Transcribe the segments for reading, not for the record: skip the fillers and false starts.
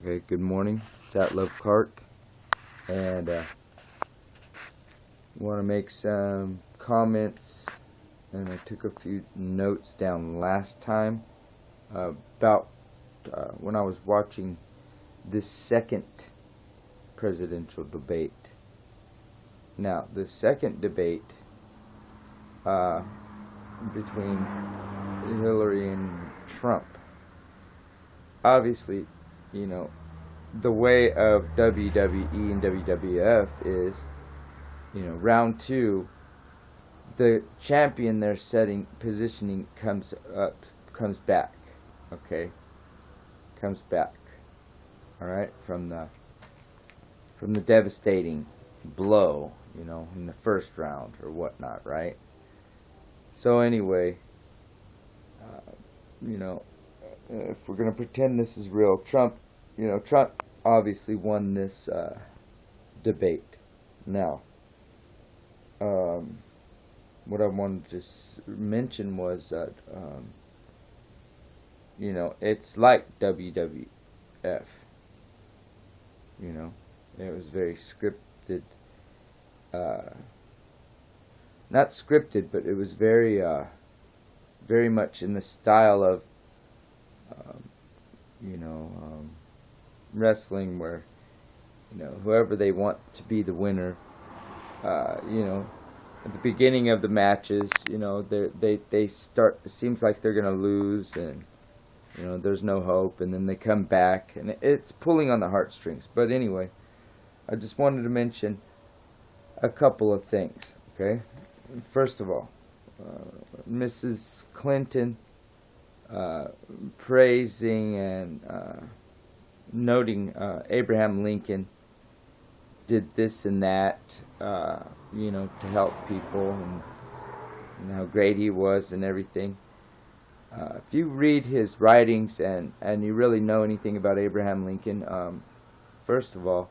Okay, good morning. It's at Love Clark, and want to make some comments. And I took a few notes down last time about when I was watching this second presidential debate. Now, the second debate between Hillary and Trump. Obviously, you know, the way of WWE and WWF is, round two, the champion they're positioning comes back, okay? Comes back, all right, from the devastating blow, in the first round or whatnot, right? So anyway, if we're going to pretend this is real, Trump obviously won this debate. Now, what I wanted to mention was that, it's like WWF. It was very scripted. Not scripted, but it was very much in the style of, wrestling, where whoever they want to be the winner, at the beginning of the matches, they start. It seems like they're gonna lose, and there's no hope, and then they come back, and it's pulling on the heartstrings. But anyway, I just wanted to mention a couple of things. Okay, first of all, Mrs. Clinton praising and noting Abraham Lincoln did this and that, to help people, and how great he was and everything. If you read his writings and you really know anything about Abraham Lincoln, first of all,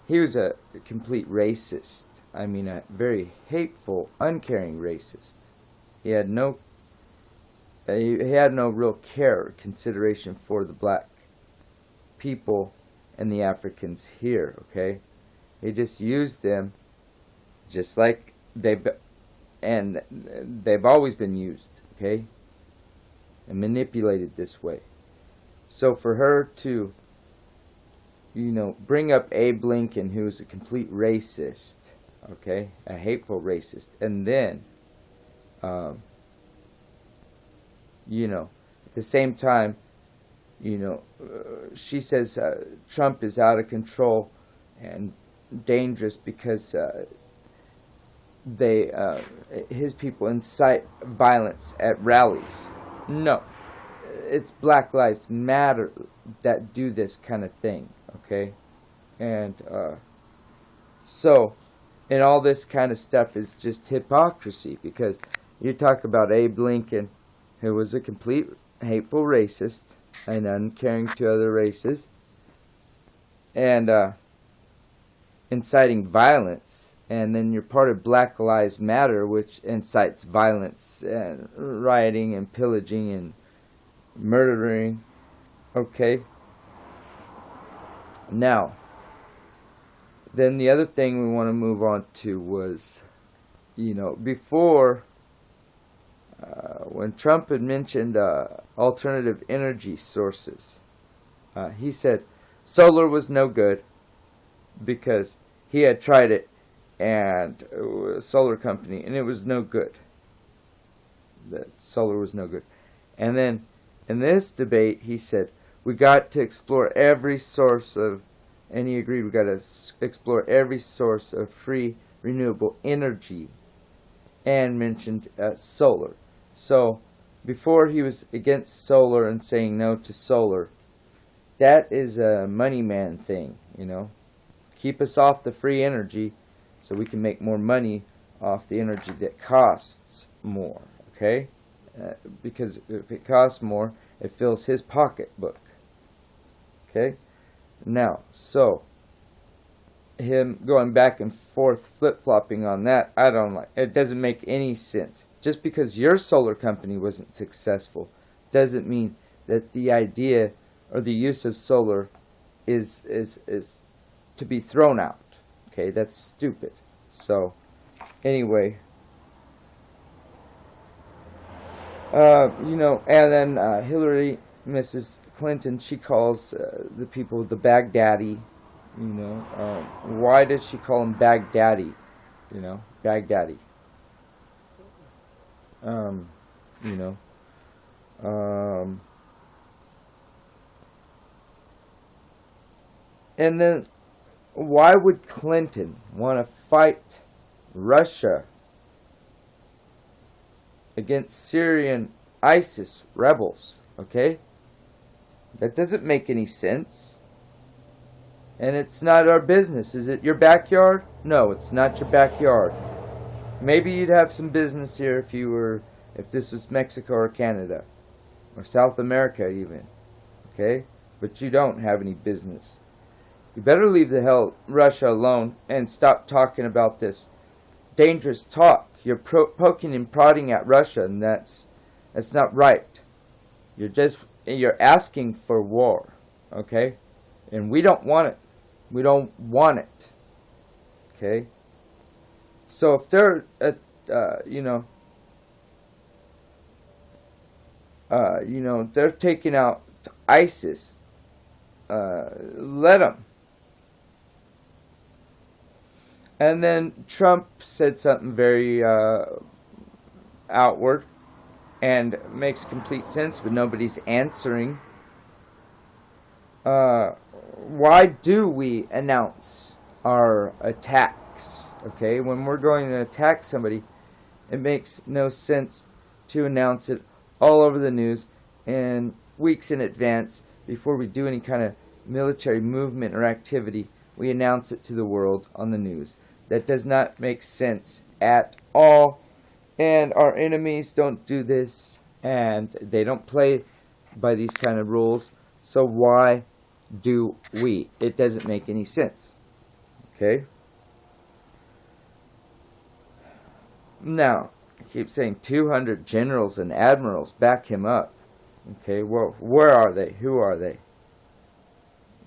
he was a complete racist. I mean, a very hateful, uncaring racist. He had no real care or consideration for the black people and the Africans here, okay? He just used them just like they've always been used, okay? And manipulated this way. So for her to, bring up Abe Lincoln, who was a complete racist, okay? A hateful racist, and then, at the same time, she says Trump is out of control and dangerous because his people incite violence at rallies. No, it's Black Lives Matter that do this kind of thing, okay? And and all this kind of stuff is just hypocrisy, because you talk about Abe Lincoln, who was a complete hateful racist and uncaring to other races, and inciting violence, and then you're part of Black Lives Matter, which incites violence and rioting and pillaging and murdering, okay? Now, then the other thing we want to move on to was, before, when Trump had mentioned alternative energy sources, he said solar was no good because he had tried it, and a solar company, and it was no good. That solar was no good. And then in this debate, he said we got to explore every source of, and he agreed we got to explore every source of free renewable energy, and mentioned solar. So before he was against solar and saying no to solar, that is a money man thing, Keep us off the free energy so we can make more money off the energy that costs more, okay? Because if it costs more, it fills his pocketbook, okay? Now, so him going back and forth, flip-flopping on that, I don't like. It doesn't make any sense. Just because your solar company wasn't successful doesn't mean that the idea or the use of solar is to be thrown out. Okay, that's stupid. So, anyway, and then Hillary, Mrs. Clinton, she calls the people the Baghdadi. Why does she call him Baghdadi? Baghdadi. You know. And then, why would Clinton want to fight Russia against Syrian ISIS rebels? Okay? That doesn't make any sense. And it's not our business. Is it your backyard? No, it's not your backyard. Maybe you'd have some business here if this was Mexico or Canada or South America even. Okay? But you don't have any business. You better leave the hell Russia alone and stop talking about this dangerous talk. You're poking and prodding at Russia, and that's not right. You're asking for war, okay? And we don't want it. We don't want it. Okay? So if they're they're taking out ISIS, let them. And then Trump said something very outward and makes complete sense, but nobody's answering. Why do we announce our attacks? Okay, when we're going to attack somebody, it makes no sense to announce it all over the news and weeks in advance before we do any kind of military movement or activity. We announce it to the world on the news. That does not make sense at all. And our enemies don't do this. And they don't play by these kind of rules. So why do we? It doesn't make any sense. Okay? Now, I keep saying 200 generals and admirals back him up. Okay, well, where are they? Who are they?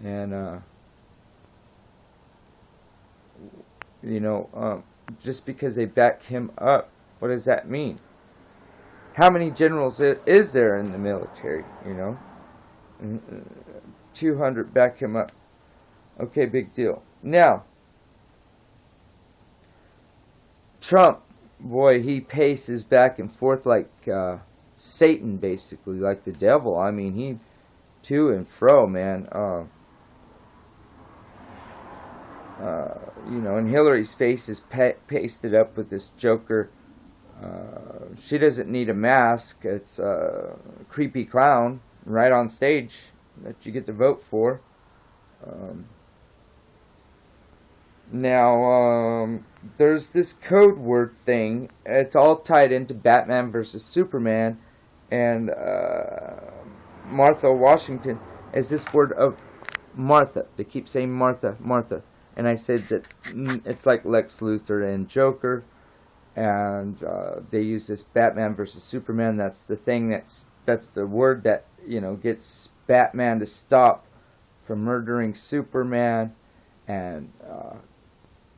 And, just because they back him up, what does that mean? How many generals is there in the military, 200 back him up. Okay, big deal. Now, Trump, boy, he paces back and forth like Satan, basically, like the devil. I mean, he to and fro, man. And Hillary's face is pasted up with this Joker. She doesn't need a mask. It's a creepy clown right on stage that you get to vote for. Now, there's this code word thing. It's all tied into Batman versus Superman, and Martha Washington is this word of Martha. They keep saying Martha, Martha. And I said that it's like Lex Luthor and Joker, and they use this Batman versus Superman. That's the thing. That's the word that gets Batman to stop from murdering Superman, and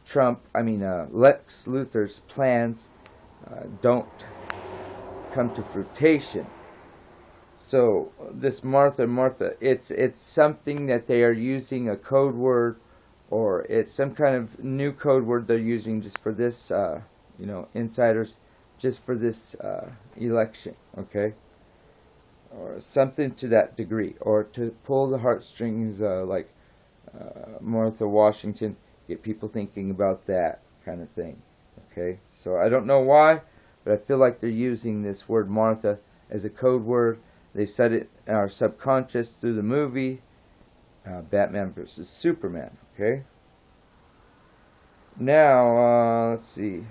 Lex Luthor's plans don't come to fruition. So this Martha, it's something that they are using a code word. Or it's some kind of new code word they're using just for this, insiders, just for this election, okay? Or something to that degree. Or to pull the heartstrings like Martha Washington, get people thinking about that kind of thing, okay? So I don't know why, but I feel like they're using this word Martha as a code word. They said it in our subconscious through the movie, Batman versus Superman. Okay. Now, let's see.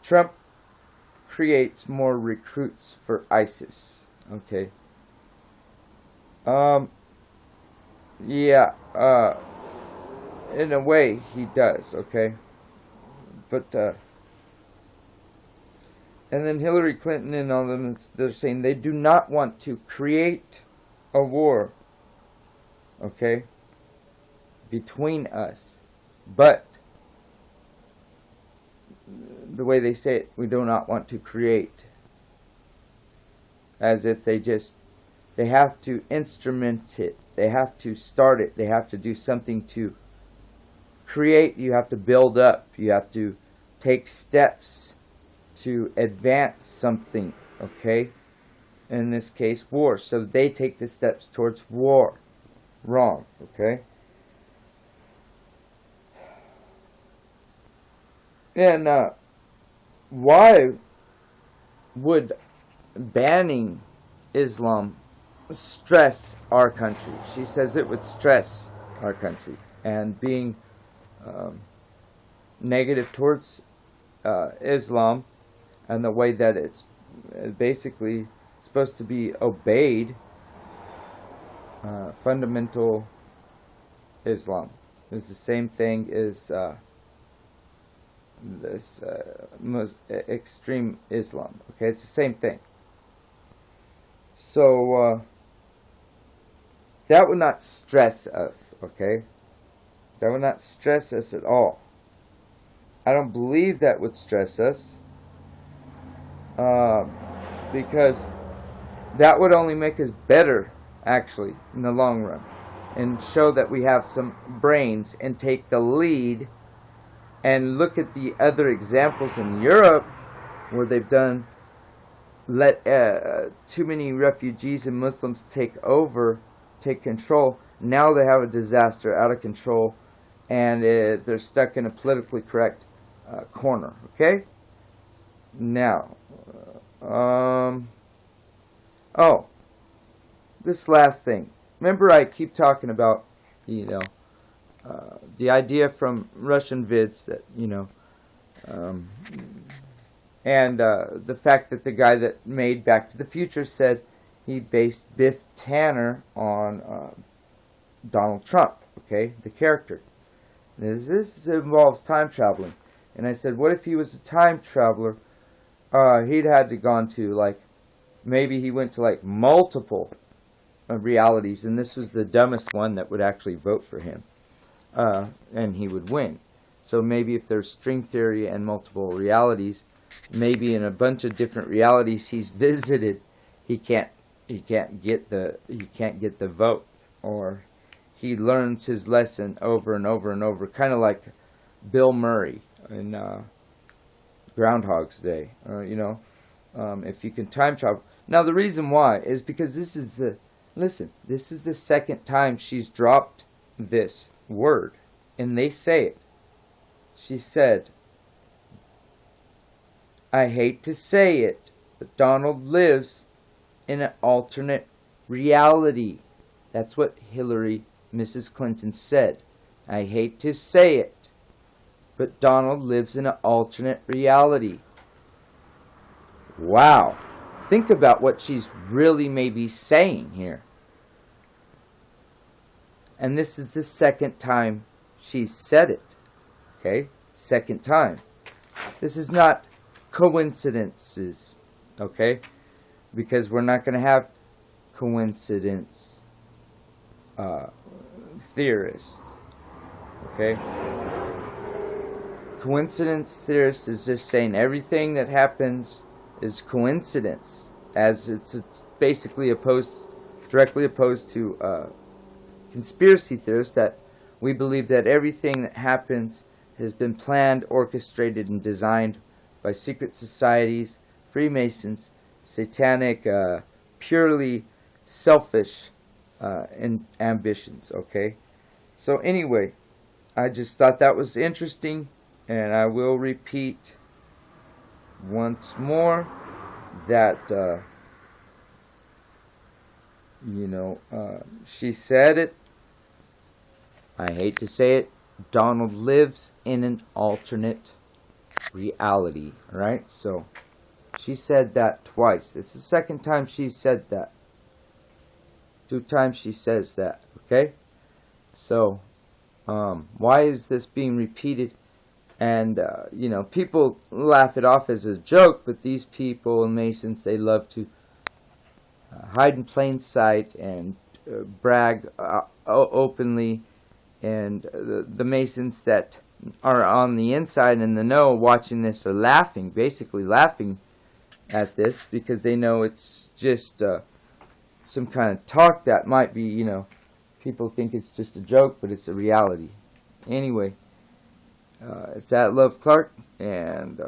Trump creates more recruits for ISIS. Okay. In a way, he does. Okay. But And then Hillary Clinton and all of them, they're saying they do not want to create a war, okay, between us. But the way they say it, we do not want to create. As if they have to instrument it. They have to start it. They have to do something to create. You have to build up. You have to take steps to advance something, okay? In this case, war. So they take the steps towards war. Wrong, okay? And why would banning Islam stress our country? She says it would stress our country. And being negative towards Islam and the way that it's basically supposed to be obeyed, fundamental Islam is the same thing as this most extreme Islam. Okay, it's the same thing. So that would not stress us. Okay, that would not stress us at all. I don't believe that would stress us, because that would only make us better, actually, in the long run, and show that we have some brains and take the lead. And look at the other examples in Europe where they've done let too many refugees and Muslims take control. Now they have a disaster out of control, and they're stuck in a politically correct corner. Okay. Now, this last thing. Remember, I keep talking about, the idea from Russian vids that, and the fact that the guy that made Back to the Future said he based Biff Tanner on Donald Trump, okay, the character. This involves time traveling. And I said, what if he was a time traveler? He'd had to gone to, maybe he went to, multiple realities, and this was the dumbest one that would actually vote for him. And he would win. So maybe if there's string theory and multiple realities, maybe in a bunch of different realities he's visited, he can't get the vote, or he learns his lesson over and over and over, kind of like Bill Murray in Groundhog's Day, or if you can time travel. Now the reason why is because this is the second time she's dropped this word, and they say it. She said, I hate to say it, but Donald lives in an alternate reality. That's what Mrs. Clinton said. I hate to say it, but Donald lives in an alternate reality. Wow. Think about what she's really maybe saying here. And this is the second time she's said it. Okay? Second time. This is not coincidences. Okay? Because we're not going to have coincidence theorists. Okay? Coincidence theorist is just saying everything that happens is coincidence. As it's basically directly opposed to conspiracy theorists, that we believe that everything that happens has been planned, orchestrated, and designed by secret societies, Freemasons, satanic, purely selfish ambitions, okay? So anyway, I just thought that was interesting, and I will repeat once more that, she said it. I hate to say it, Donald lives in an alternate reality, right? So, she said that twice. This is the second time she said that. 2 times she says that, okay? So, why is this being repeated? And, people laugh it off as a joke, but these people, Masons, they love to hide in plain sight and brag openly. And the Masons that are on the inside in the know watching this are laughing, basically laughing at this, because they know it's just some kind of talk that might be, people think it's just a joke, but it's a reality. Anyway, it's at Love Clark, and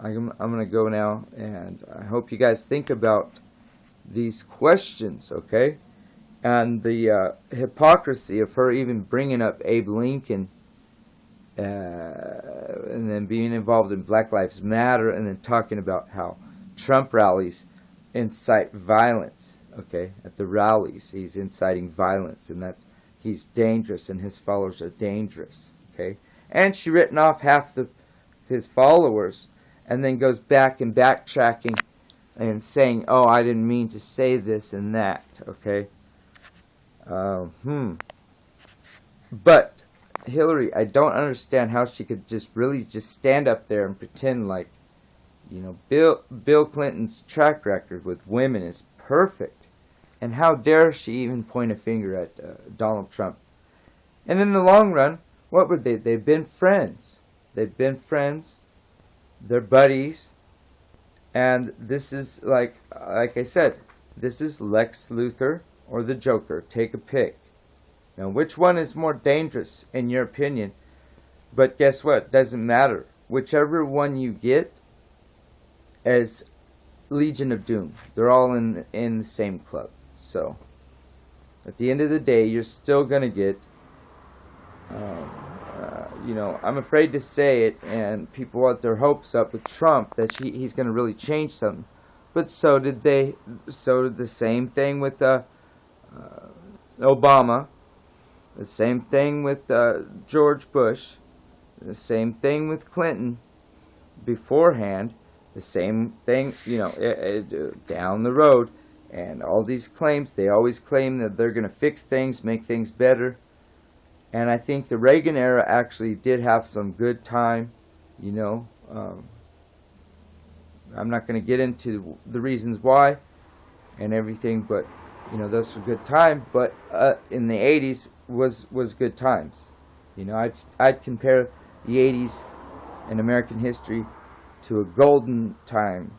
I'm going to go now, and I hope you guys think about these questions, okay? And the hypocrisy of her even bringing up Abe Lincoln, and then being involved in Black Lives Matter, and then talking about how Trump rallies incite violence, okay? At the rallies, he's inciting violence, and that he's dangerous, and his followers are dangerous, okay? And she written off half his followers, and then goes back and backtracking and saying, oh, I didn't mean to say this and that, okay? But Hillary, I don't understand how she could just really just stand up there and pretend like, Bill Clinton's track record with women is perfect. And how dare she even point a finger at Donald Trump? And in the long run, what would they? They've been friends. They've been friends. They're buddies. And this is, like I said, this is Lex Luthor or the Joker. Take a pick. Now, which one is more dangerous in your opinion? But guess what? Doesn't matter. Whichever one you get as Legion of Doom. They're all in the same club. So, at the end of the day, you're still going to get, I'm afraid to say it, and people want their hopes up with Trump that he's going to really change something. But so did they. So did the same thing with Obama. The same thing with George Bush. The same thing with Clinton beforehand. The same thing, down the road. And all these claims, they always claim that they're going to fix things, make things better. And I think the Reagan era actually did have some good time, I'm not going to get into the reasons why and everything, but, those were good times. But in the 80s was good times. I'd compare the 80s in American history to a golden time,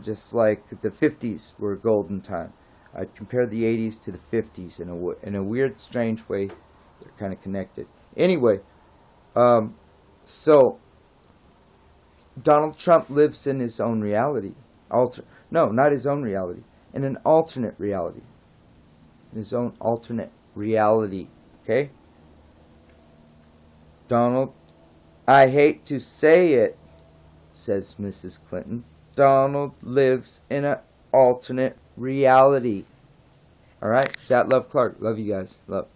just like the 50s were a golden time. I'd compare the 80s to the 50s in a weird, strange way. They're kind of connected. Anyway, so Donald Trump lives in his own reality. Not his own reality. In an alternate reality. His own alternate reality. Okay? Donald, I hate to say it, says Mrs. Clinton, Donald lives in an alternate reality. Alright? It's at Love Clark. Love you guys. Love.